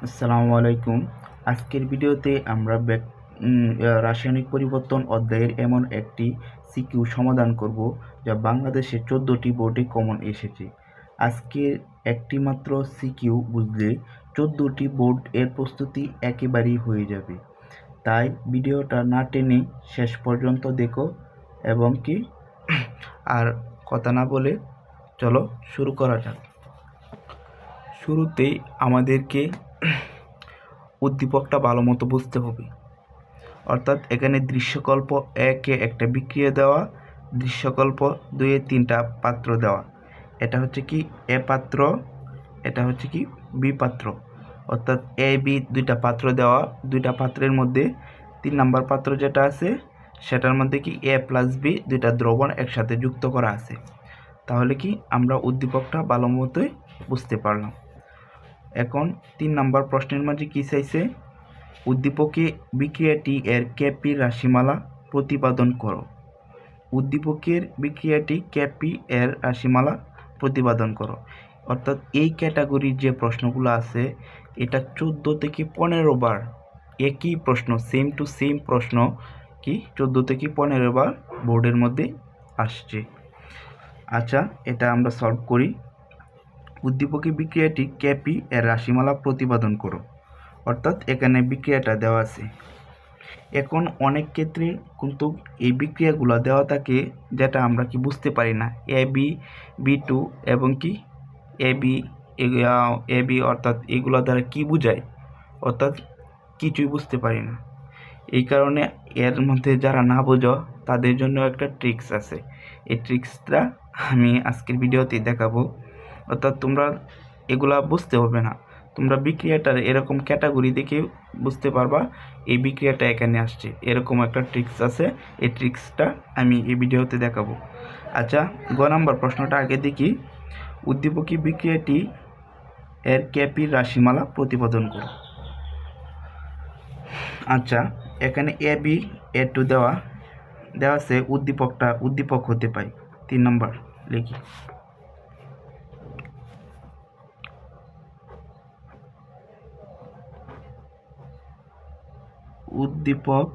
আসসালামু আলাইকুম। আজকের ভিডিওতে আমরা রাসায়নিক পরিবর্তন অধ্যায়ের এমন একটি সিকিউ সমাধান করব যা বাংলাদেশের 14টি বোর্ডে কমন এসেছে। আজকের একটি মাত্র সিকিউ বুঝলে 14টি বোর্ড এর প্রস্তুতি একেবারেই হয়ে যাবে। তাই ভিডিওটা না টেনে শেষ পর্যন্ত দেখো এবং কি আর কথা না বলে চলো শুরু করা যাক। শুরুতেই আমাদেরকে উদ্দীপকটা ভালো মতো বুঝতে হবে। অর্থাৎ এখানে দৃশ্যকল্প 1-এ একটা বিক্রিয়া দেওয়া, দৃশ্যকল্প 2-এ 3টা পাত্র দেওয়া। এটা হচ্ছে কি এ পাত্র, এটা হচ্ছে কি বি পাত্র। অর্থাৎ এ বি দুইটা পাত্র দেওয়া, দুইটা পাত্রের মধ্যে 3 নাম্বার পাত্র যেটা আছে সেটার মধ্যে কি এ প্লাস বি দুইটা দ্রবণ একসাথে যুক্ত করা আছে। তাহলে কি আমরা উদ্দীপকটা ভালো মতোই বুঝতে পারলাম। এখন 3 নাম্বার প্রশ্নের মাঝে কি চাইছে? উদ্দীপকে বিক্রিয়াটি এর ক্যাপি রাশিমালা প্রতিপাদন করো। উদ্দীপকের বিক্রিয়াটি ক্যাপি এর রাশিমালা প্রতিপাদন করো। অর্থাৎ এই ক্যাটাগরির যে প্রশ্নগুলো আছে এটা 14 থেকে 15 বার একই প্রশ্ন, সেম টু সেম প্রশ্ন কি 14 থেকে 15 বার বোর্ডের মধ্যে আসছে। আচ্ছা, এটা আমরা সলভ করি। উদ্দীপকে বিক্রিয়াটি ক্যাপি এর রাশিমালা প্রতিপাদন করো। অর্থাৎ এখানে বিক্রিয়াটা দেওয়া আছে। এখন অনেক ক্ষেত্রে কিন্তু এই বিক্রিয়াগুলো দেওয়া থাকে যেটা আমরা কি বুঝতে পারি না। বি টু এবং কি এ বি অর্থাৎ এগুলো দ্বারা কি বোঝায়, অর্থাৎ কিছুই বুঝতে পারি না। এই কারণে এর মধ্যে যারা না বোঝো তাদের জন্য একটা ট্রিক্স আছে। এই ট্রিক্সটা আমি আজকের ভিডিওতে দেখাবো। অর্থাৎ তোমরা এগুলা বুঝতে হবে না, তোমরা বিক্রিয়াটার এরকম ক্যাটাগরি দেখে বুঝতে পারবা এই বিক্রিয়াটা এখানে আসছে। এরকম একটা ট্রিক্স আছে, এই ট্রিক্সটা আমি এই ভিডিওতে দেখাবো। আচ্ছা, গ নাম্বার প্রশ্নটা আগে দেখি। উদ্দীপকী বিক্রিয়াটি এর ক্যাপির রাশিমালা প্রতিপাদন করো। আচ্ছা, এখানে এ বি এ টু দেওয়া আছে। উদ্দীপক হতে পাই 3 নম্বর লিখি। উদ্দীপক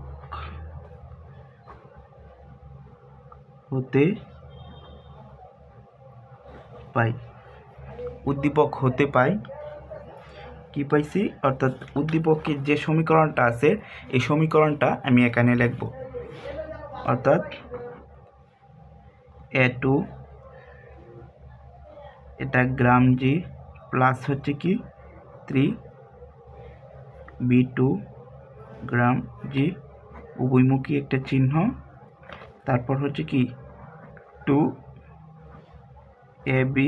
হতে পাই, উদ্দীপক হতে পাই কি পাইছি? অর্থাৎ উদ্দীপকের যে সমীকরণটা আছে এই সমীকরণটা আমি এখানে লিখব। অর্থাৎ এ টু এটা গ্রাম জি প্লাস হচ্ছে কি 3 বি2 গ্রাম জি, উভয়মুখী একটা চিহ্ন, তারপর হচ্ছে কি 2 এ বি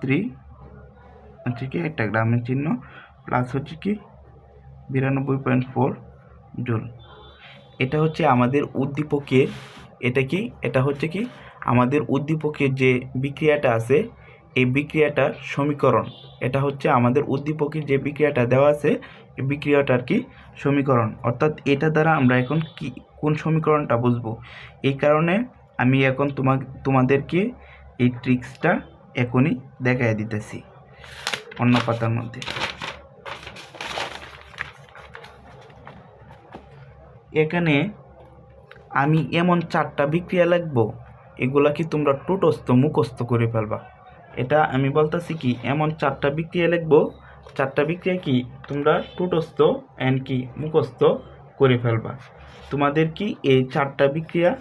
3 হচ্ছে কি একটা গ্রামের চিহ্ন প্লাস হচ্ছে কি 92.4 জুল। এটা হচ্ছে আমাদের উদ্দীপকের, এটা হচ্ছে কি আমাদের উদ্দীপকের যে বিক্রিয়াটা আছে এই বিক্রিয়াটার সমীকরণ। এটা হচ্ছে আমাদের উদ্দীপকের যে বিক্রিয়াটা দেওয়া আছে এই বিক্রিয়াটার কি সমীকরণ। অর্থাৎ এটা দ্বারা আমরা এখন কি কোন সমীকরণটা বুঝবো। এই কারণে আমি এখন তোমাদেরকে এই ট্রিক্সটা এখনই দেখাই দিতেছি অন্য পাতার মধ্যে। এখানে আমি এমন 4টা বিক্রিয়া লিখব, এগুলা কি তোমরা মুখস্থ করে ফেলবা। এটা আমি বলতেছি কি এমন 4টা বিক্রিয়া লিখব, 4টা বিক্রিয়া কি তোমরা কি মুখস্থ করে ফেলবা। তোমাদের কি এই 4টা বিক্রিয়া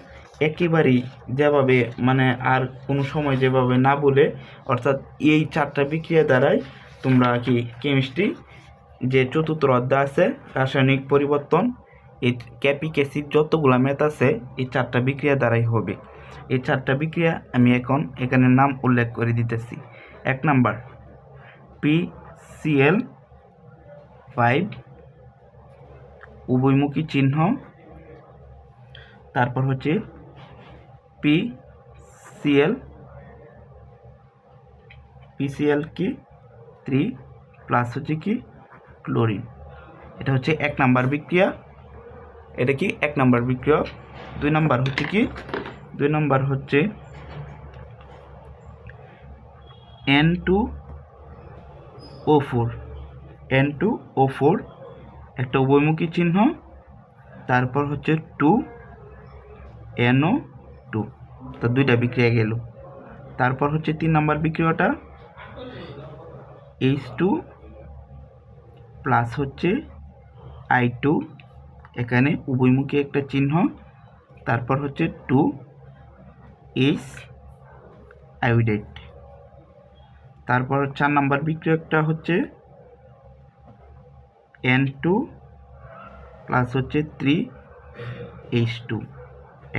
একেবারেই যেভাবে মানে আর কোনো সময় যেভাবে না বলে, অর্থাৎ এই 4টা বিক্রিয়া দ্বারাই তোমরা কি কেমিস্ট্রি যে 4র্থ অধ্যায় আছে রাসায়নিক পরিবর্তন, এই ক্যাপিক অ্যাসিড যতগুলা ম্যাথ আছে এই 4টা বিক্রিয়া দ্বারাই হবে। এই 4টা বিক্রিয়া আমি এখন এখানে নাম উল্লেখ করে দিতেছি। 1 নাম্বার PCl5 উভয়মুখী চিহ্ন, তারপর হচ্ছে PCl কি 3 প্লাস হচ্ছে কি ক্লোরিন। এটা হচ্ছে 1 নাম্বার বিক্রিয়া। এটা কি 1 নাম্বার বিক্রিয়া। 2 নাম্বার হচ্ছে কি 2 নাম্বার হচ্ছে N2O4 N2O4 একটা উভয়মুখী চিহ্ন, তারপর হচ্ছে 2NO2, তো দুইটা বিক্রিয়া গেল। তারপর হচ্ছে 3 নম্বর বিক্রিয়াটা H2 প্লাস হচ্ছে I2, এখানে উভয়মুখী একটা চিহ্ন, তারপর হচ্ছে 2H আয়োডাইড। তারপর 4 নম্বর বিক্রিয়কটা হচ্ছে N2 প্লাস হচ্ছে 3H2,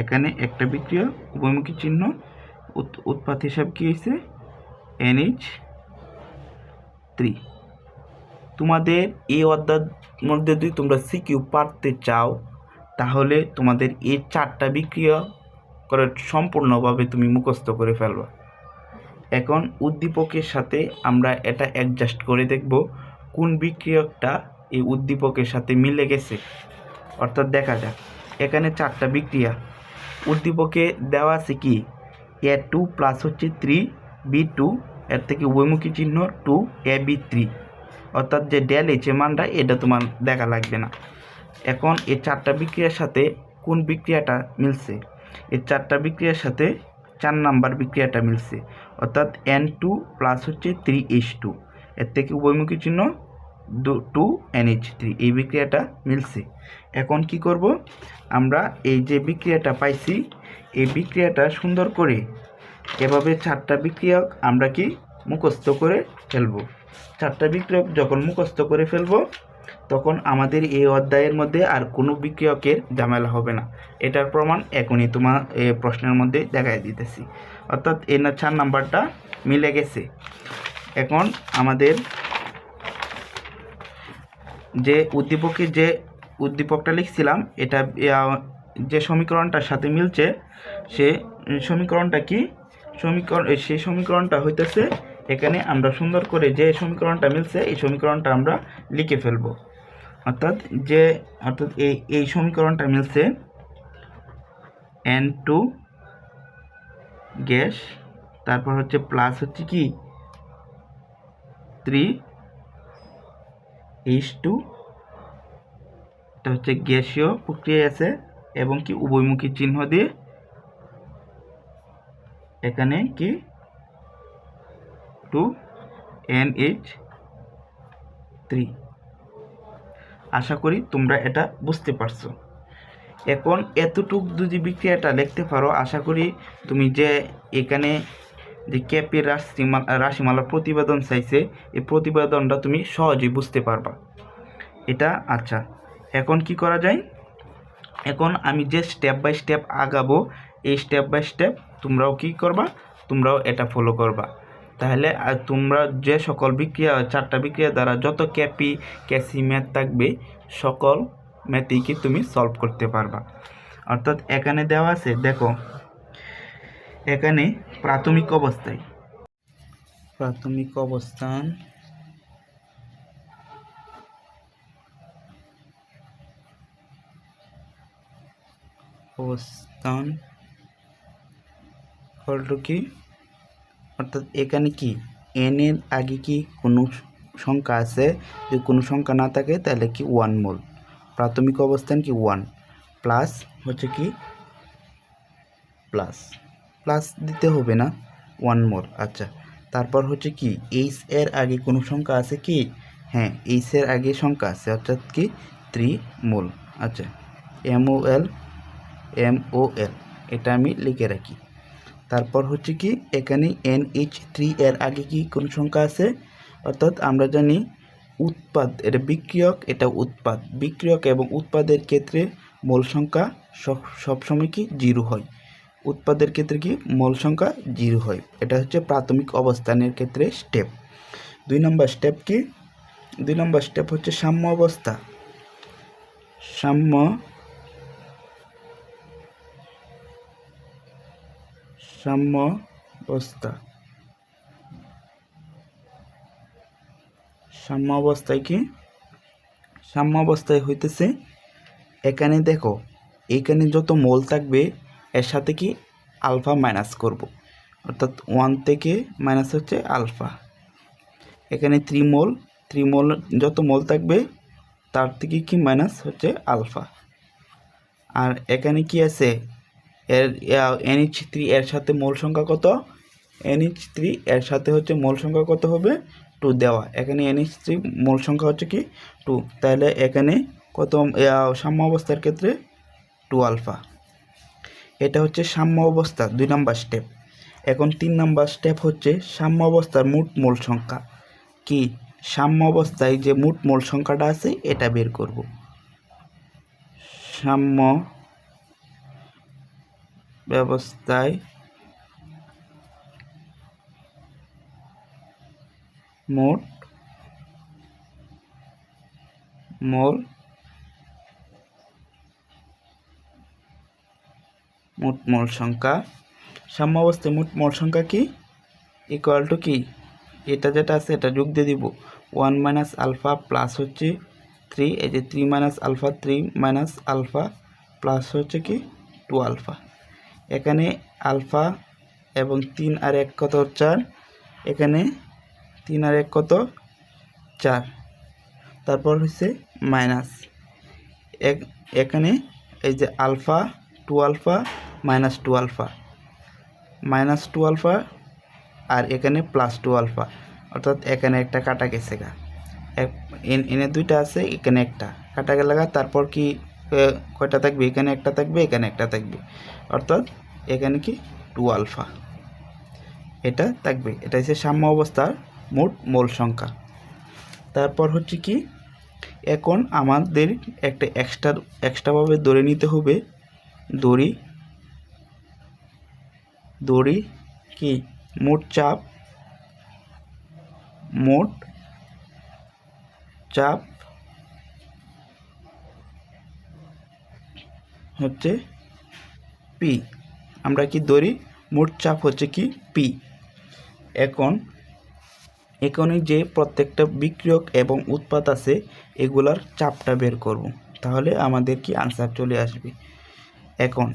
এখানে একটা বিক্রিয়া উভয়মুখী চিহ্ন, উৎপাদ হিসাব কি হয়েছে NH3। তোমাদের এই অধ্যায়ের মধ্যে যদি তোমরা সিকিউ পারতে চাও তাহলে তোমাদের এই 4টা বিক্রিয়া করে সম্পূর্ণভাবে তুমি মুখস্থ করে ফেলবা। এখন উদ্দীপকের সাথে আমরা এটা অ্যাডজাস্ট করে দেখব কোন বিক্রিয়কটা এই উদ্দীপকের সাথে মিলে গেছে। অর্থাৎ দেখা যাক, এখানে 4টা বিক্রিয়া, উদ্দীপকে দেওয়া আছে কি A2 প্লাস হচ্ছে 3B2, এর থেকে উভয়মুখী চিহ্ন 2AB3, অর্থাৎ যে ডেল এইচে মানটা এটা তোমার দেখা লাগবে না। এখন এই 4টা বিক্রিয়ার সাথে কোন বিক্রিয়াটা মিলছে? এই 4টা বিক্রিয়ার সাথে 4 নাম্বার বিক্রিয়াটা মিলছে, অর্থাৎ N2 প্লাস হচ্ছে 3H2, এর থেকে উভয়মুখী চিহ্ন 2NH3, এই বিক্রিয়াটা মিলছে। এখন কি করব, আমরা এই যে বিক্রিয়াটা পাইছি এই বিক্রিয়াটা সুন্দর করে এভাবে 4টা বিক্রিয়ক আমরা কি মুখস্থ করে ফেলব। 4টা বিক্রিয়ক যখন মুখস্থ করে ফেলব তখন আমাদের এই অধ্যায়ের মধ্যে আর কোনো বিক্রিয়কের ঝামেলা হবে না। এটার প্রমাণ এখনই তোমার প্রশ্নের মধ্যে দেখাই দিতেছি। অর্থাৎ এই 4 নাম্বারটা মিলে গেছে। এখন আমাদের যে উদ্দীপকটা লিখছিলাম এটা যে সমীকরণটার সাথে মিলছে সে সমীকরণটা কি, সেই সমীকরণটা হইতেছে, এখানে আমরা সুন্দর করে যে সমীকরণটা মিলছে এই সমীকরণটা আমরা লিখে ফেলব। অর্থাৎ এই সমীকরণটা মিলছে N2 গ্যাস, তারপর হচ্ছে প্লাস হচ্ছে কি 3H2, এটা হচ্ছে গ্যাসীয় প্রক্রিয়া আছে এবং কি উভয়মুখী চিহ্ন দিয়ে এখানে কি 2NH3। আশা করি তোমরা এটা বুঝতে পারছো। এখন এতটুক যদি বিক্রিয়াটা লিখতে পারো, আশা করি তুমি যে এখানে যে ক্যাপের রাশিমালার প্রতিবেদন চাইছে এই প্রতিবেদনটা তুমি সহজেই বুঝতে পারবা এটা। আচ্ছা, এখন কি করা যায়, এখন আমি যে স্টেপ বাই স্টেপ আগাবো এই স্টেপ বাই স্টেপ তোমরাও কি করবা, তোমরাও এটা ফলো করবা। তাহলে তোমরা যে সকল বিক্রিয়া 4টা বিক্রিয়া দ্বারা যত ক্যাসি ম্যাথ থাকবে সকল ম্যাথই কি তুমি সলভ করতে পারবা। অর্থাৎ এখানে দেওয়া আছে, দেখো এখানে প্রাথমিক অবস্থান কি, অর্থাৎ এখানে কি n এর আগে কি কোনো সংখ্যা আছে, যদি কোনো সংখ্যা না থাকে তাহলে কি 1 মোল, প্রাথমিক অবস্থান কি 1, প্লাস হচ্ছে কি প্লাস দিতে হবে না 1 মোল। আচ্ছা, তারপর হচ্ছে কি এইচ এর আগে কোনো সংখ্যা আছে কি, হ্যাঁ এইচ এর আগে সংখ্যা আছে, অর্থাৎ কি 3 মোল। আচ্ছা, MOL এটা আমি লিখে রাখি। তারপর হচ্ছে কি এখানে NH3 এর আগে কি কোন সংখ্যা আছে, অর্থাৎ আমরা জানি উৎপাদ এটা বিক্রিয়ক, এটা উৎপাদ, বিক্রিয়ক এবং উৎপাদের ক্ষেত্রে মোল সংখ্যা সবসময় কি 0 হয়, উৎপাদের ক্ষেত্রে কি মোল সংখ্যা 0 হয়। এটা হচ্ছে প্রাথমিক অবস্থানের ক্ষেত্রে স্টেপ। 2 নম্বর স্টেপ কি, 2 নম্বর স্টেপ হচ্ছে সাম্য অবস্থা। সাম্য অবস্থায় কি, সাম্য অবস্থায় হইতেছে এখানে দেখো এখানে যত মোল থাকবে এর সাথে কি আলফা মাইনাস করব, অর্থাৎ 1 থেকে মাইনাস হচ্ছে আলফা, এখানে 3 মোল 3 মোল, যত মোল থাকবে তার থেকে কি মাইনাস হচ্ছে আলফা। আর এখানে কি আছে, এর NH3 এর সাথে মোল সংখ্যা কত, NH3 এর সাথে হচ্ছে মোল সংখ্যা কত হবে 2 দেওয়া। এখানে NH3 মোল সংখ্যা হচ্ছে কি 2, তাহলে এখানে কত সাম্য অবস্থার ক্ষেত্রে 2 আলফা। এটা হচ্ছে সাম্য অবস্থা 2 নাম্বার স্টেপ। এখন 3 নাম্বার স্টেপ হচ্ছে সাম্য অবস্থার মোট মোল সংখ্যা। কি সাম্য অবস্থায় যে মোট মোল সংখ্যাটা আছে এটা বের করব। সাম্য ব্যবস্থায় মোট মোল সংখ্যা, সাম্য অবস্থায় মোট মোল সংখ্যা কি ইকুয়াল টু কি, এটা যেটা আছে এটা যোগ দিয়ে দিব 1 মাইনাস আলফা প্লাস হচ্ছে 3, এই যে 3 minus alpha, 3 minus alpha plus হচ্ছে কি 2 আলফা। এখানে আলফা এবং 3 আর 1 কত 4, এখানে 3 আর 1 কত 4, তারপর হচ্ছে মাইনাস এখানে এই যে alpha 2 alpha minus 2 alpha, minus 2 alpha আর এখানে প্লাস 2 আলফা, অর্থাৎ এখানে একটা কাটা গেছে গা, এনে দুইটা আছে এখানে একটা কাটা গেল গা, তারপর কি কয়টা থাকবে, এখানে একটা থাকবে এখানে একটা থাকবে, অর্থাৎ এখানে কি 2 আলফা এটা থাকবে। এটা হচ্ছে সাম্য অবস্থার মোট মোল সংখ্যা। তারপর হচ্ছে কি এখন আমাদের একটা এক্সট্রাভাবে ধরে নিতে হবে, দড়ি কি মোট চাপ হচ্ছে পি। আমরা কি ধরি মোট চাপ হচ্ছে কি পি। এখন যে প্রত্যেকটা বিক্রিয়ক এবং উৎপাদ আছে এগুলার চাপটা বের করব, তাহলে আমাদের কি আনসার চলে আসবে। এখন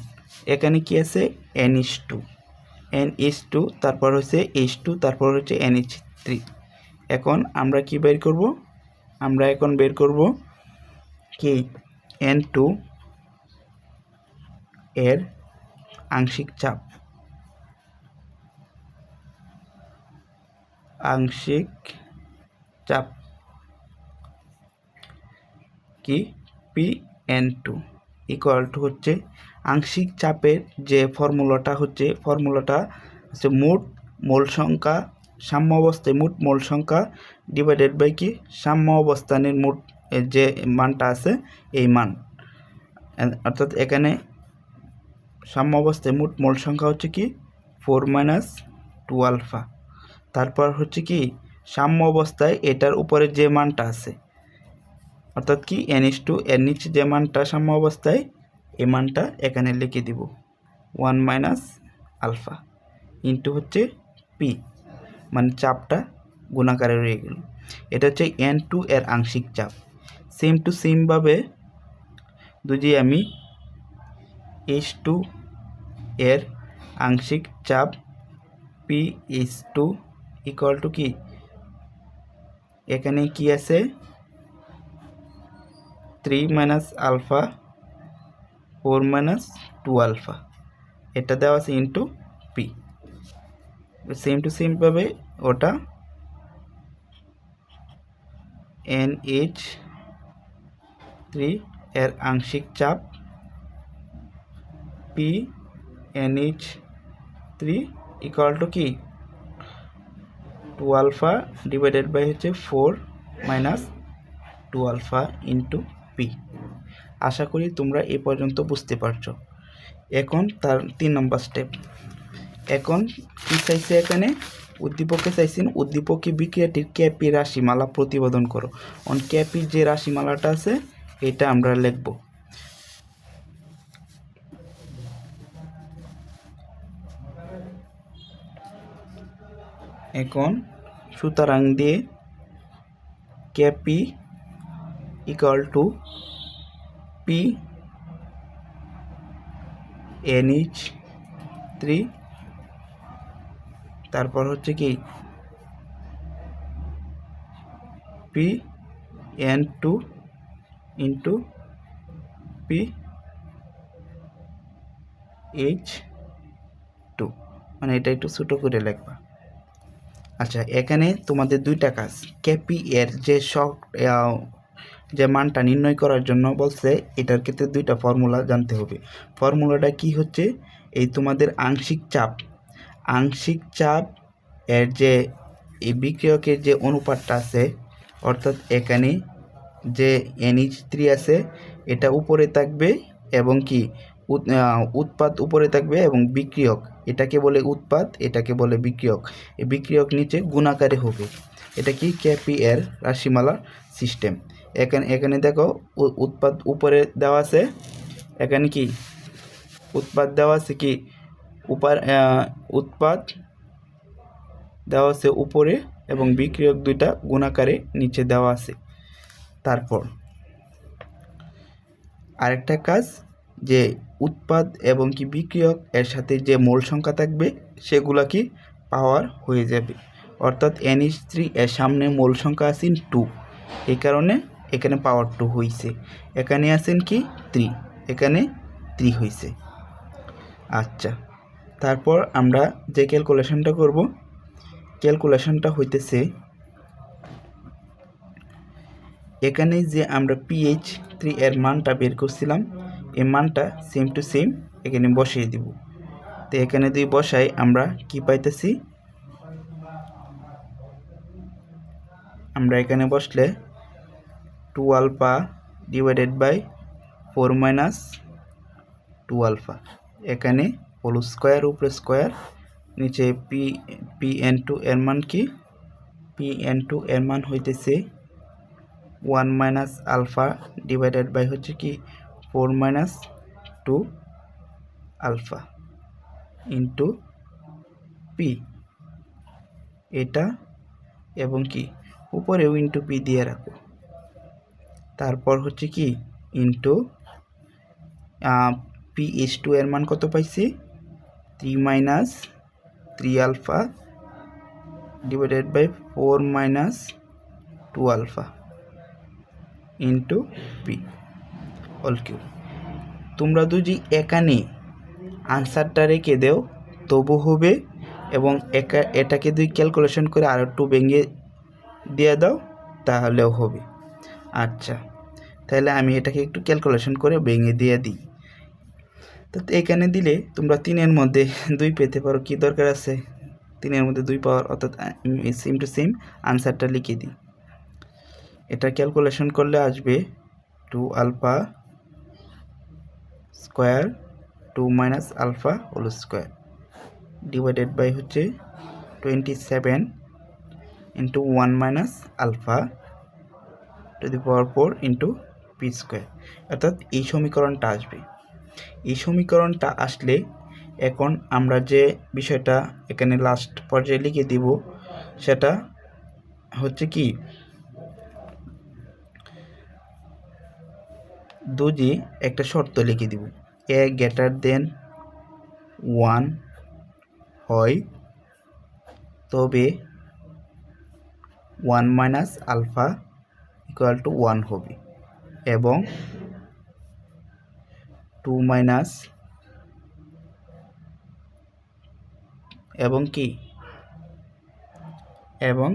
এখানে কি আছে NH2, তারপর হচ্ছে H2, তারপর হচ্ছে NH3। এখন আমরা কি বের করব, আমরা এখন বের করব কি N2 এর আংশিক চাপ, কি PN2 ইকুয়াল টু হচ্ছে আংশিক চাপের যে ফর্মুলাটা হচ্ছে মোট মোল সংখ্যা, সাম্য অবস্থায় মোট মোল সংখ্যা ডিভাইডেড বাই কি সাম্য অবস্থানের মোট যে মানটা আছে এই মান, অর্থাৎ এখানে সাম্য অবস্থায় মোট মোল সংখ্যা হচ্ছে কি 4 মাইনাস 2 আলফা। তারপর হচ্ছে কি সাম্য অবস্থায় এটার উপরে যে মানটা আছে, অর্থাৎ কি NH2 এর নিচে যে মানটা সাম্য অবস্থায় এই মানটা এখানে লিখে দিব 1 মাইনাস আলফা ইন্টু হচ্ছে পি, মানে চাপটা গুণাকারে রয়ে গেল। এটা হচ্ছে N2 এর আংশিক চাপ। সেম টু সেমভাবে যদি আমি H2 এর আংশিক চাপ PH2 ইকুয়াল টু কি, এখানে কি আছে 3 মাইনাস আলফা 4 মাইনাস 2 আলফা, এটা দেওয়া আছে ইন্টু পি। সেম টু সেমভাবে ওটা NH3 এর আংশিক চাপ PNH3 ইকুয়াল টু কি 2 আলফা ডিভাইডেড বাই হচ্ছে 4 মাইনাস 2 আলফা ইন্টু পি। আশা করি তোমরা এই পর্যন্ত বুঝতে পারছো। এখন তার 3 নম্বর স্টেপ। এখন কি চাইছে, এখানে উদ্দীপকে চাইছেন উদ্দীপকে বিক্রিয়াটির ক্যাপি রাশিমালা প্রতিপাদন করো। অন ক্যাপির যে রাশিমালাটা আছে এটা আমরা লিখব। এখন সুতরাং দিয়ে ক্যাপি ইকুয়াল টু পি NH3, তারপর হচ্ছে কি P N two into P H two, মানে এটা একটু ছোটো করে লিখবা। আচ্ছা, এখানে তোমাদের দুইটা কাজ। কেপি এর যে মানটা নির্ণয় করার জন্য বলছে, এটার ক্ষেত্রে দুইটা ফর্মুলা জানতে হবে। ফর্মুলাটা কি হচ্ছে, এই তোমাদের আংশিক চাপ এর যে এই বিক্রিয়কের যে অনুপাতটা আছে, অর্থাৎ এখানে যে NH3 আছে এটা উপরে থাকবে এবং কি উৎপাদ উপরে থাকবে এবং বিক্রিয়ক, এটাকে বলে উৎপাদ, এটাকে বলে বিক্রিয়ক। এই বিক্রিয়ক নিচে গুণাকারে হবে। এটা কি কেপি এর রাশিমালা সিস্টেম। এখানে দেখো উৎপাদ উপরে দেওয়া আছে, এখানে কি উৎপাদ দেওয়া আছে, কি উৎপাদ দেওয়া আছে উপরে এবং বিক্রিয়ক দুইটা গুণাকারে নিচে দেওয়া আছে। তারপর আরেকটা কাজ, যে উৎপাদ এবং কি বিক্রিয়ক এর সাথে যে মোল সংখ্যা থাকবে সেগুলা কি পাওয়ার হয়ে যাবে। অর্থাৎ NH3 এর সামনে মোল সংখ্যা আছেন 2, এই কারণে এখানে পাওয়ার 2 হয়েছে। এখানে আছেন কি 3, এখানে 3 হয়েছে। আচ্ছা, তারপর আমরা যে ক্যালকুলেশনটা করব, ক্যালকুলেশনটা হইতেছে এখানে যে আমরা pH3 এর মানটা বের করছিলাম, এই মানটা সেম টু সেম এখানে বসিয়ে দিব। তো এখানে যদি বসাই আমরা কি পাইতেছি, আমরা এখানে বসলে 2 alpha divided by 4 minus 2 alpha, এখানে হোল স্কোয়ার উপরে স্কোয়ার, নিচে pN2 এর মান কি, pN2 এর মান হইতেছে 1 মাইনাস আলফা ডিভাইডেড বাই হচ্ছে কি 4 মাইনাস 2 আলফা ইন্টু পি, এটা এবং কি উপরেও ইন্টু পি দিয়ে রাখো। তারপর হচ্ছে কি ইন্টু pH2 এর মান কত পাইছি, 3 minus 3 alpha divided by 4 minus 2 alpha into P all Q. তোমরা যদি এখানে আনসারটা রেখে দেও তবু হবে, এবং এটাকে যদি ক্যালকুলেশন করে আর একটু ভেঙে দিয়ে দাও তাহলেও হবে। আচ্ছা, তাহলে আমি এটাকে একটু ক্যালকুলেশন করে ভেঙে দিয়ে দিই। তো এখানে দিলে তোমরা 3-এর মধ্যে 2 পেতে পারো, কি দরকার আছে 3-এর মধ্যে 2 পাওয়ার, অর্থাৎ সেম টু সেম আনসারটা লিখে দিই। এটা ক্যালকুলেশন করলে আসবে 2 alpha square 2 minus alpha whole square divided by হচ্ছে 27 into 1 minus alpha to the power 4 into P square. অর্থাৎ এই সমীকরণটা আসবে। এই সমীকরণটা আসলে এখন আমরা যে বিষয়টা এখানে লাস্ট পর্যায়ে লিখে দিব, সেটা হচ্ছে কি দুজি একটা শর্ত লিখে দিব, এ গ্রেটার দেন 1 হয় তবে 1 মাইনাস আলফা ইকুয়াল টু 1 হবে, এবং 2 মাইনাস এবং কি এবং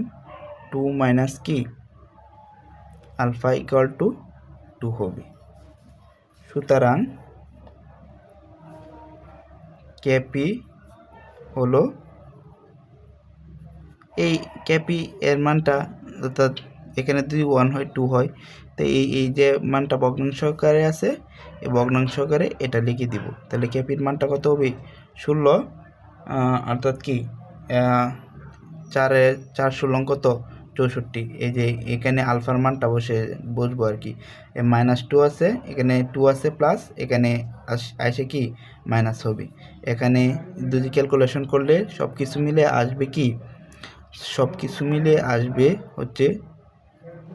2 মাইনাস কি আলফা ইকুয়াল টু 2 হবে। সুতরাং কেপি হলো এই কেপি এর মানটা, অর্থাৎ এখানে যদি 1 হয় 2 হয়, তো এই যে মানটা ভগ্নাংশ আকারে আছে, এই ভগ্নাংশ আকারে এটা লিখে দিব। তাহলে কেপির মানটা কত হবে 16, অর্থাৎ কি 4 ষোলং কত 64। এই যে এখানে আলফার মানটা বসবো আর কি, -2 আছে, এখানে 2 আছে প্লাস, এখানে আসে কি মাইনাস হবে। এখানে যদি ক্যালকুলেশন করলে সব কিছু মিলে আসবে কি, সব কিছু মিলে আসবে হচ্ছে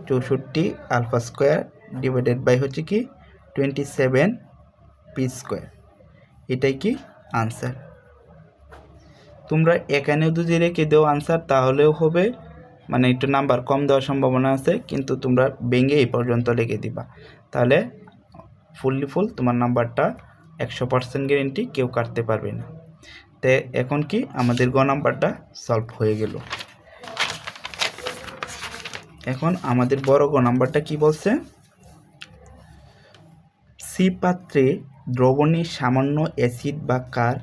64 আলফা স্কোয়ার ডিভাইডেড বাই হচ্ছে কি 27 পি স্কোয়ার। এটাই কি আনসার। তোমরা এখানেও যদি রেখে দেও আনসার তাহলেও হবে, মানে একটু নাম্বার কম দেওয়ার সম্ভাবনা আছে, কিন্তু তোমরা ভেঙে এই পর্যন্ত লিখে দিবা, তাহলে ফুল তোমার নাম্বারটা 100% গ্যারেন্টি, কেউ কাটতে পারবে না। তো এখন কি আমাদের গ নাম্বারটা সলভ হয়ে গেল। এখন আমাদের বড় গ নাম্বারটা কি বলছে, সি পাত্রে দ্রবণে সামান্য অ্যাসিড বা ক্ষার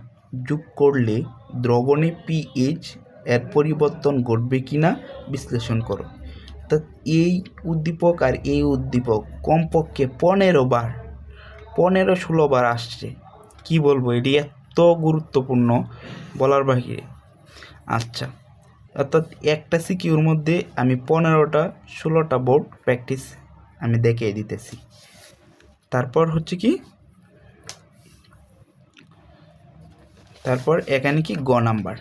যোগ করলে দ্রবণে পিএইচ এর পরিবর্তন ঘটবে কিনা বিশ্লেষণ করো। তো এই উদ্দীপক আর এই উদ্দীপক কমপক্ষে 15-16 বার আসছে। কি বলবো, এটি এত গুরুত্বপূর্ণ বলার বাহিরে। আচ্ছা, অর্থাৎ একটা সিকিউর মধ্যে আমি 15টা-16টা বোর্ড প্র্যাকটিস আমি দেখিয়ে দিতেছি। তারপর হচ্ছে কি, তারপর এখানে কি গ নাম্বার,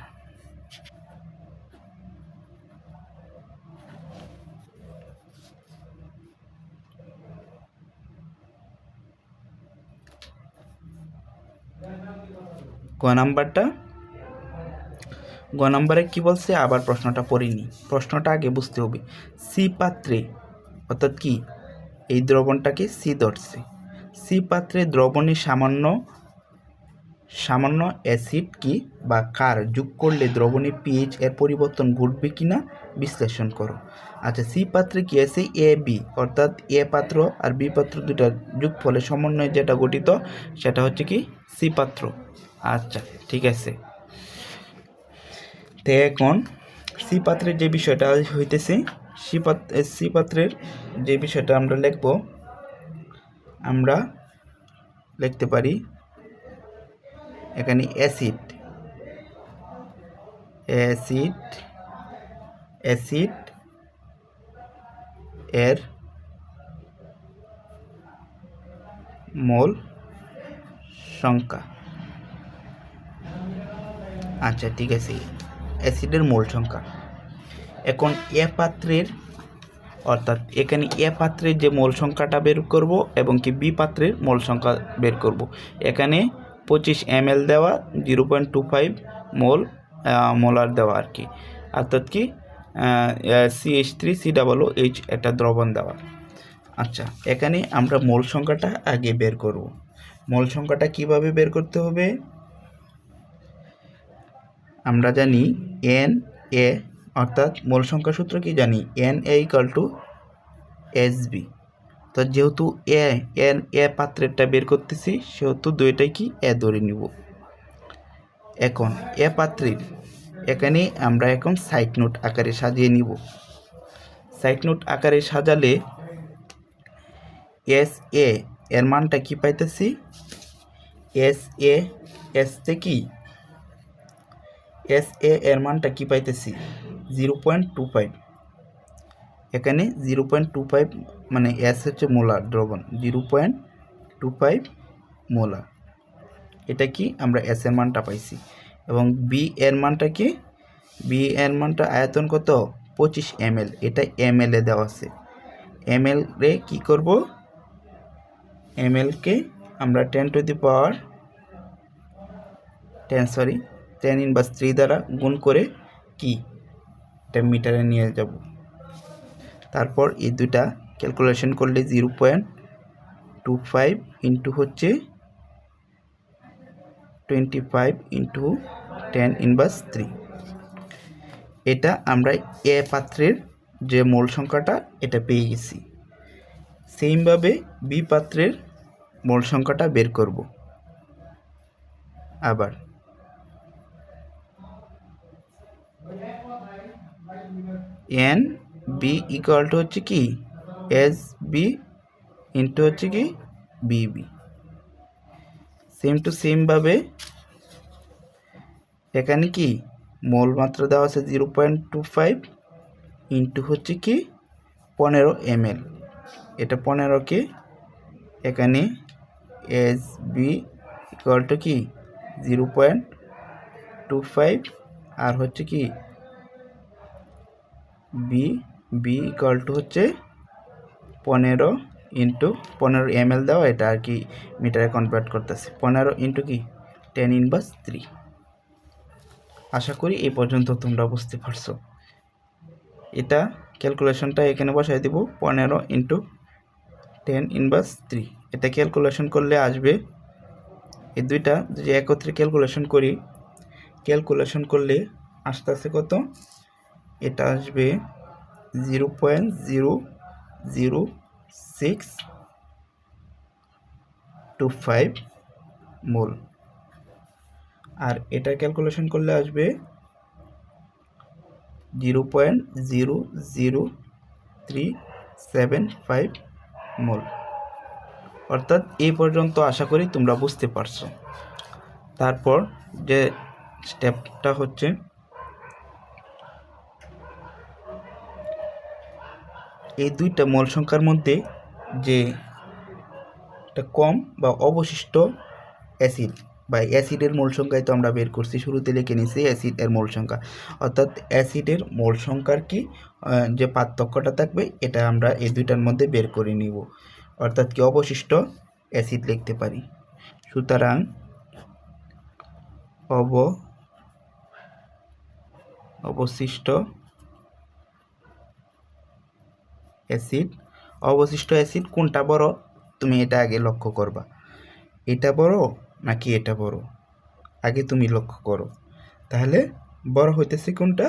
গ নাম্বারে কি বলছে, আবার প্রশ্নটা পড়িনি, প্রশ্নটা আগে বুঝতে হবে। সি পাত্রে, অর্থাৎ কি এই দ্রবণটাকে সি ধরছে, সি পাত্রে দ্রবণে সামান্য অ্যাসিড কি বা ক্ষার যোগ করলে দ্রবণে পিএইচ এর পরিবর্তন ঘটবে কিনা বিশ্লেষণ করো। আচ্ছা, সি পাত্রে কি আছে, এ বি, অর্থাৎ এ পাত্র আর বি পাত্র দুটা যোগফলে সমন্বয়ে যেটা গঠিত সেটা হচ্ছে কি সি পাত্র। আচ্ছা, ঠিক আছে। তো এখন সি পাত্রের যে বিষয়টা হইতেছে, সি পাত্রের যে বিষয়টা আমরা লিখব, আমরা লিখতে পারি এখানে অ্যাসিড এর মোল সংখ্যা। আচ্ছা, ঠিক আছে, অ্যাসিডের মোল সংখ্যা। এখন এ পাত্রের, অর্থাৎ এখানে এ পাত্রের যে মোল সংখ্যাটা বের করব এবং কি বি পাত্রের মোল সংখ্যা বের করব। এখানে 25 ml দেওয়া, 0.25 মোলার দেওয়া আর কি, অর্থাৎ কি CH3COOH একটা দ্রবণ দেওয়া। আচ্ছা, এখানে আমরা মোল সংখ্যাটা আগে বের করব। মোল সংখ্যাটা কিভাবে বের করতে হবে, আমরা জানি Na, অর্থাৎ মোল সংখ্যা সূত্র কি জানি, Na = Sb। তো যেহেতু এ পাত্রেরটা বের করতেছি, সেহেতু দুইটাই কি এ ধরে নিব। এখন এ পাত্রের এখানে আমরা এখন সাইড নোট আকারে সাজিয়ে নিব। সাইড নোট আকারে সাজালে SA এর মানটা কি পাইতেছি, SA এর মানটা কি পাইতেছি 0.25। এখানে 0.25 মানে এস হচ্ছে মোলার দ্রবণ, 0.25 মোলার, এটা কি আমরা এস এর মানটা পাইছি। এবং বি এর মানটা কি, বি এর মানটা আয়তন কত 25 ml, এটা ml এ দেওয়া আছে। ml রে কি করব, ml কে আমরা 10⁻³ দ্বারা গুণ করে কি এটা মিটারে নিয়ে যাব। তারপর এই দুটা ক্যালকুলেশন করলে 0.25 ইন্টু হচ্ছে 25 ইন্টু 10⁻³। এটা আমরা এ পাত্রের যে মোল সংখ্যাটা এটা পেয়ে গেছি। সেইমভাবে বি পাত্রের মোল সংখ্যাটা বের করব। আবার NB = হচ্ছে কি SB ইন্টু হচ্ছে কি BB। সেম টু সেম ভাবে এখানে কি মোল মাত্রা দেওয়া আছে 0.25 ইন্টু হচ্ছে কি 15 ml, এটা 15কে এখানে SB = কি 0.25 আর হচ্ছে কি BB = হচ্ছে 15 ইন্টু 15 ml দেওয়া, এটা আর কি মিটারে কনভার্ট করতেছে, 15 ইন্টু কি 10⁻³। আশা করি এই পর্যন্ত তোমরা বুঝতে পারছো। এটা ক্যালকুলেশনটা এখানে বসাই দেব 15 × 10⁻³ এটা ক্যালকুলেশন করলে আসবে এই দুইটা যদি একত্রে ক্যালকুলেশন করি ক্যালকুলেশন করলে আসতে কত এটা আসবে 0.00625 মোল আর এটা ক্যালকুলেশন করলে আসবে 0.00375 মোল। অর্থাৎ এই পর্যন্ত আশা করি তোমরা বুঝতে পারছো। তারপর যে স্টেপটা হচ্ছে এই দুইটা মোল সংখ্যার মধ্যে যে একটা কম বা অবশিষ্ট অ্যাসিড বা অ্যাসিডের মোল সংখ্যায় তো আমরা বের করছি, শুরুতে লিখে নিছি অ্যাসিডের মোল সংখ্যা, অর্থাৎ অ্যাসিডের মোল সংখ্যার কি যে পার্থক্যটা থাকবে এটা আমরা এই দুইটার মধ্যে বের করে নিব, অর্থাৎ কি অবশিষ্ট অ্যাসিড লিখতে পারি। সুতরাং অবশিষ্ট অ্যাসিড কোনটা বড় তুমি এটা আগে লক্ষ্য করবা, এটা বড় নাকি এটা বড় আগে তুমি লক্ষ্য করো। তাহলে বড় হইতেছে কোনটা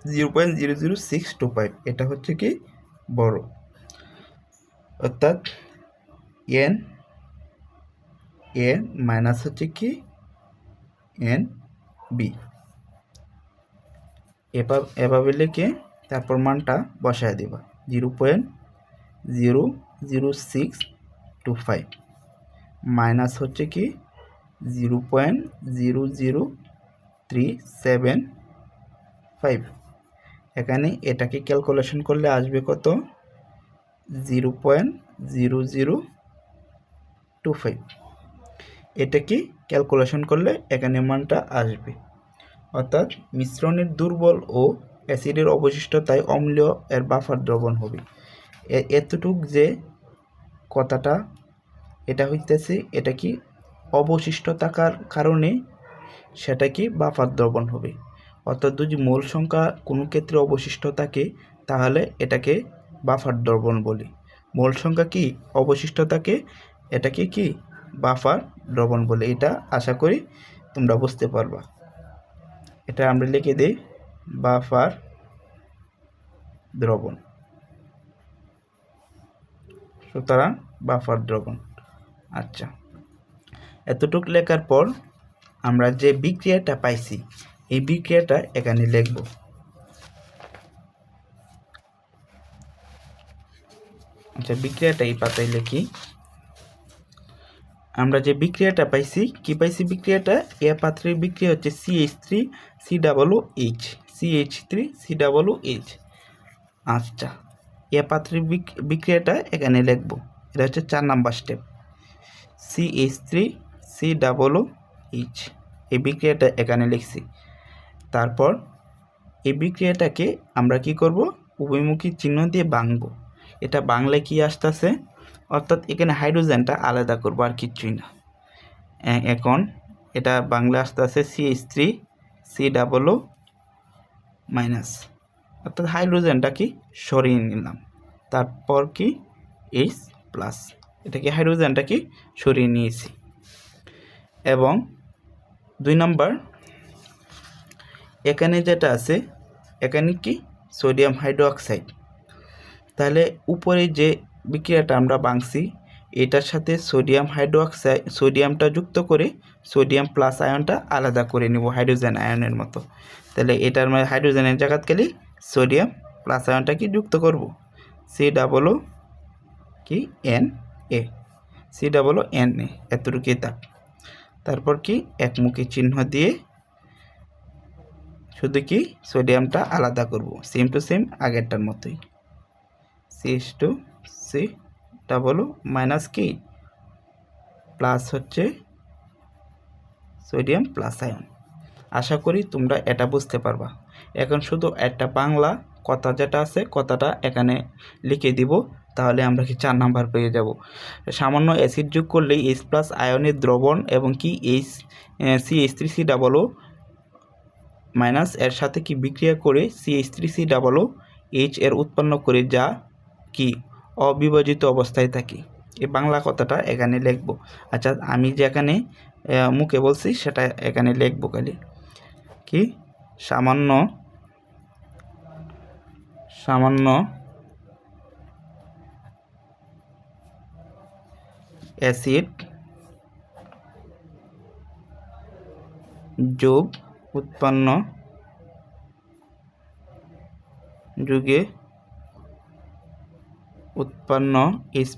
0.00625 এটা হচ্ছে কি বড়, অর্থাৎ Na মাইনাস হচ্ছে কি Nb এভাবে লিখে তারপর মানটা বসায় দেবা 0.00625 মাইনাস হচ্ছে কি 0.00375 এখানে এটাকে ক্যালকুলেশন করলে আসবে কত 0.0025 এটা কি ক্যালকুলেশন করলে এখানে মানটা আসবে। অর্থাৎ মিশ্রণের দুর্বল ও অ্যাসিডের অবশিষ্টতায় অম্লীয় এর বাফার দ্রবণ হবে। এতটুক যে কথাটা এটা হইতেছে এটা কি অবশিষ্ট থাকার কারণে সেটা কি বাফার দ্রবণ হবে। অর্থাৎ যদি মোল সংখ্যা কোনো ক্ষেত্রে অবশিষ্ট থাকে তাহলে এটাকে বাফার দ্রবণ বলি, মোল সংখ্যা কি অবশিষ্ট থাকে এটাকে কি বাফার দ্রবণ বলে। এটা আশা করি তোমরা বুঝতে পারবা। এটা আমরা লিখে দিই বাফার দ্রবণ। সুতরাং বাফার দ্রবণ। আচ্ছা, এতটুক লেখার পর আমরা যে বিক্রিয়াটা পাইছি এই বিক্রিয়াটা এখানে লিখব। আচ্ছা, বিক্রিয়াটা এই পাতায় লিখি। আমরা যে বিক্রিয়াটা পাইছি কি পাইছি বিক্রিয়াটা এ পাত্রের বিক্রিয়া হচ্ছে CH3COOH। আচ্ছা, এ পাত্রের বিক্রিয়াটা এখানে লিখব। এটা হচ্ছে 4 নাম্বার স্টেপ। CH3COOH এই বিক্রিয়াটা এখানে লিখছি। তারপর এই বিক্রিয়াটাকে আমরা কি করব উভয়মুখী চিহ্ন দিয়ে ভাঙব। এটা বাংলা কি আসতেছে অর্থাৎ এখানে হাইড্রোজেনটা আলাদা করব আর কিছুই না। এখন এটা বাংলা আসতেছে CH3COO মাইনাস, অর্থাৎ হাইড্রোজেনটা কি সরিয়ে নিলাম, তারপর কি H প্লাস, এটাকে হাইড্রোজেনটা কি সরিয়ে নিয়েছি। এবং 2 নাম্বার এখানে যেটা আছে এখানে কি সোডিয়াম হাইড্রোক্সাইড। তাহলে উপরে যে বিক্রিয়াটা আমরা ভাঙছি এটার সাথে সোডিয়াম হাইড্রোক্সাইড সোডিয়ামটা যুক্ত করে সোডিয়াম প্লাস আয়নটা আলাদা করে নিব হাইড্রোজেন আয়নের মতো। তাহলে এটার মানে হাইড্রোজেনের জায়গাত গেলে সোডিয়াম প্লাস আয়নটা কি যুক্ত করব COO কি Na এতটুকুই থাক। তারপর কি একমুখী চিহ্ন দিয়ে শুধু কি সোডিয়ামটা আলাদা করব, সেম টু সেম আগেরটার মতোই। CH2COO মাইনাস কি প্লাস হচ্ছে সোডিয়াম প্লাস আয়ন। আশা করি তোমরা এটা বুঝতে পারবা। এখন শুধু একটা বাংলা কথা যেটা আছে কথাটা এখানে লিখে দিব, তাহলে আমরা কি 4 নাম্বার পেয়ে যাব। সামান্য অ্যাসিড যোগ করলে H প্লাস আয়নের দ্রবণ এবং কি CH3COO মাইনাস এর সাথে কি বিক্রিয়া করে CH3COO এইচ এর উৎপন্ন করি যা কি অবিভাজিত অবস্থায় থাকি। এই বাংলা কথাটা এখানে লিখব। আচ্ছা, আমি যে এখানে মুখে বলছি সেটা এখানে লিখব খালি কি সামান্য অ্যাসিড যোগ যোগে উৎপন্ন H+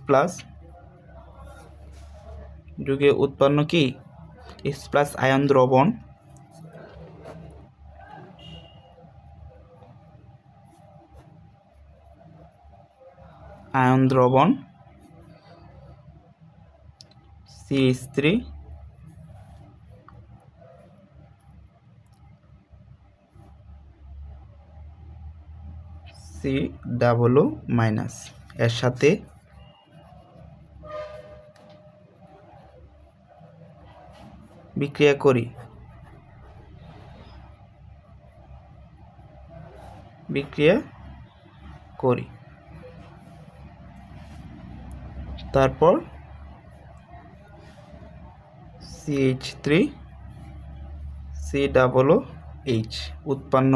যোগে উৎপন্ন কি H+ আয়ন দ্রবণ CH3 COO- এর সাথে বিক্রিয়া করি তারপর CH3 COOH উৎপন্ন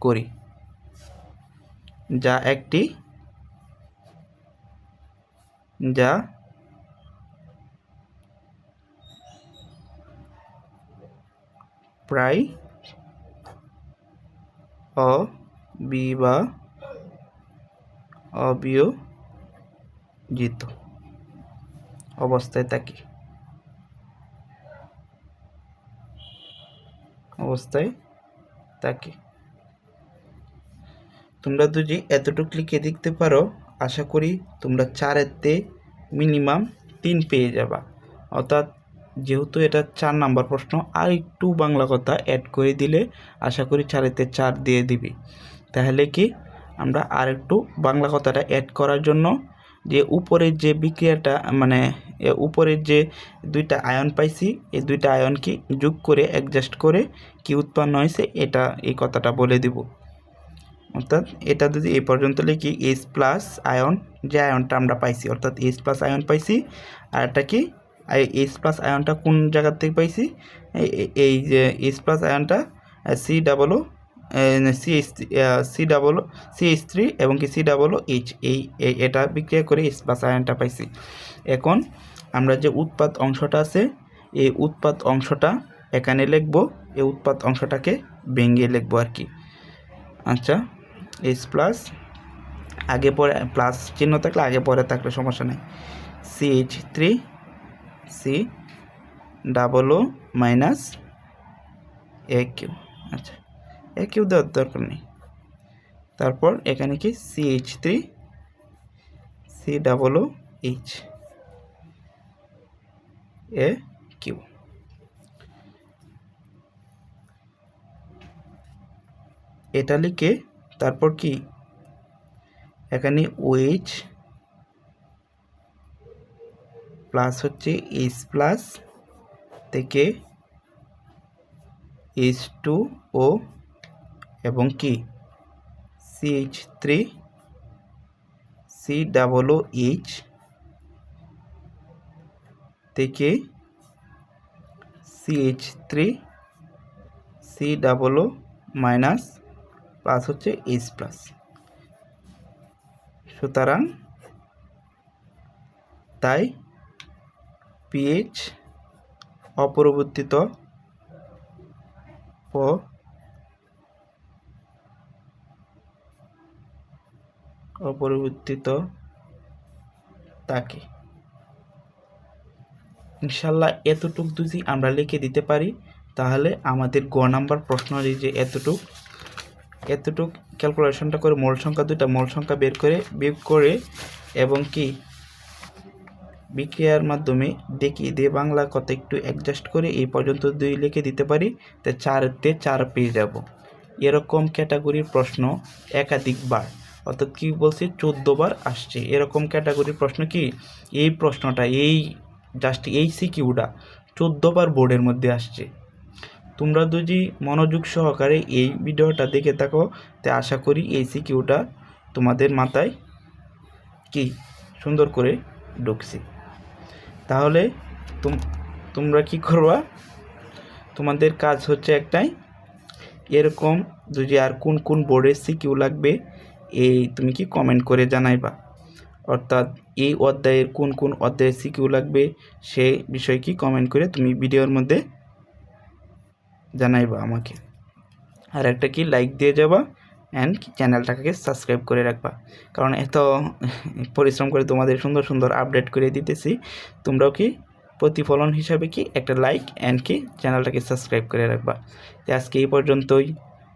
করি যা প্রায় অবিভাজিত অবস্থায় থাকি। তোমরা যদি এতটুকু লিখে দেখতে পারো, আশা করি তোমরা 4-এতে মিনিমাম 3 পেয়ে যাবা। অর্থাৎ যেহেতু এটা 4 নাম্বার প্রশ্ন, আর একটু বাংলা কথা অ্যাড করে দিলে আশা করি 4-এতে 4 দিয়ে দিবি। তাহলে কি আমরা আর একটু বাংলা কথাটা অ্যাড করার জন্য যে উপরের যে বিক্রিয়াটা মানে উপরের যে 2টা আয়ন পাইছি, এই 2টা আয়নকে যোগ করে অ্যাডজাস্ট করে কি উৎপন্ন হয়েছে এটা এই কথাটা বলে দিব। অর্থাৎ এটা যদি এই পর্যন্ত লিখি H+ আয়ন, যে আয়নটা আমরা পাইছি অর্থাৎ H+ আয়ন পাইছি। আর এটা কি H+ আয়নটা কোন জায়গা থেকে পাইছি, এই যে H+ আয়নটা CH3 এবং কি COOH এটা বিক্রিয়া করে H+ আয়নটা পাইছি। এখন আমরা যে উৎপাদ অংশটা আছে এই উৎপাদ অংশটা এখানে লিখব, এই উৎপাদ অংশটাকে ভেঙে লিখব আর কি। আচ্ছা, H+ আগে পরে প্লাস চিহ্ন থাকলে আগে পরে থাকলে সমস্যা নেই। CH3 COO- AQ। আচ্ছা, AQ দেওয়ার দরকার নেই। তারপর এখানে কি CH3 COOH AQ। এটা লিখে তারপর কি এখানে OH প্লাস হচ্ছে H+ থেকে H2O এবং কি CH3 COOH থেকে CH3 COO- প্লাস হচ্ছে H+। সুতরাং তাই pH অপরিবর্তিত থাকে। ইনশাল্লাহ এতটুক যদি আমরা লিখে দিতে পারি তাহলে আমাদের গ নাম্বার প্রশ্নের যে এতটুক ক্যালকুলেশনটা করে মোল সংখ্যা 2টা মোল সংখ্যা বের করে বিয়োগ করে এবং কি বিক্রিয়ার মাধ্যমে দেখিয়ে দিয়ে বাংলা কথা একটু অ্যাডজাস্ট করে এই পর্যন্ত 2 লিখে দিতে পারি, তা 4-তে 4 পেয়ে যাব। এরকম ক্যাটাগরির প্রশ্ন একাধিকবার অর্থাৎ কি বলছি 14 বার আসছে। এরকম ক্যাটাগরির প্রশ্ন কি এই প্রশ্নটা এই জাস্ট এই সিকিউটা 14 বার বোর্ডের মধ্যে আসছে। তোমরা যদি মনোযোগ সহকারে এই ভিডিওটা দেখে থাকো তে আশা করি এই সিকিউটা তোমাদের মাথায় কি সুন্দর করে ঢুকছে। তাহলে তোমরা কি করবা, তোমাদের কাজ হচ্ছে একটাই, এরকম যদি আর কোন কোন বোর্ডের সিকিউ লাগবে এই তুমি কি কমেন্ট করে জানাইবা, অর্থাৎ এই অধ্যায়ের কোন কোন অধ্যায়ের সিকিউ লাগবে সে বিষয় কি কমেন্ট করে তুমি ভিডিওর মধ্যে জানাইবা আমাকে। আর একটা কি লাইক দিয়ে যাবা অ্যান্ড চ্যানেলটাকে সাবস্ক্রাইব করে রাখবা, কারণ এত পরিশ্রম করে তোমাদের সুন্দর সুন্দর আপডেট করে দিতেছি, তোমরাও কি প্রতিফলন হিসাবে কি একটা লাইক অ্যান্ড কি চ্যানেলটাকে সাবস্ক্রাইব করে রাখবা। তো আজকে এই পর্যন্তই,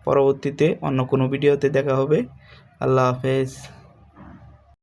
পরবর্তীতে অন্য কোনো ভিডিওতে দেখা হবে। আল্লাহ হাফেজ।